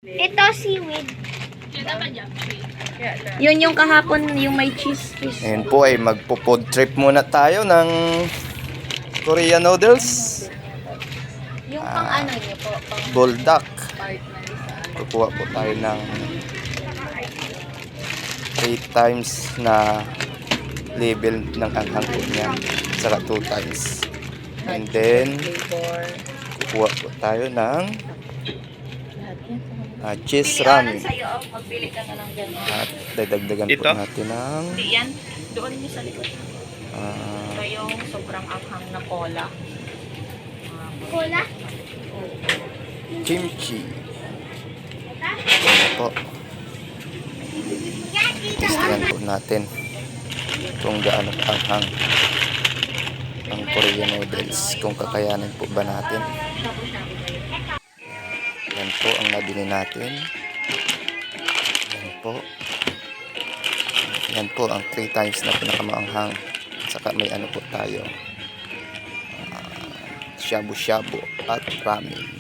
Ito seaweed. Yun yung kahapon, yung may cheese fish. Ngayon po ay magpo-food trip muna tayo ng Korean noodles. Yung pang ano niyo po, pang Buldak. partner sa Kukuha po tayo ng 3 times na level ng anghang po niya. Saka 2 times. And then, flavor. kukuha po tayo ng cheese Pilianan ramen. sa'yo, magbili ka na lang dyan. At dadagdagan po natin ng Hindi yan, doon niyo sa likod. Ito yung sobrang anghang na cola. Cola? kimchi. Ito po. Testahan po natin kung gaano kaanghang ang Korean noodles. Kung kakayanin po ba natin. Yan po ang nabili natin. Yan po. Yan po ang 3 times na pinakamaanghang. Saka may ano po tayo. Shabu-shabu at ramen.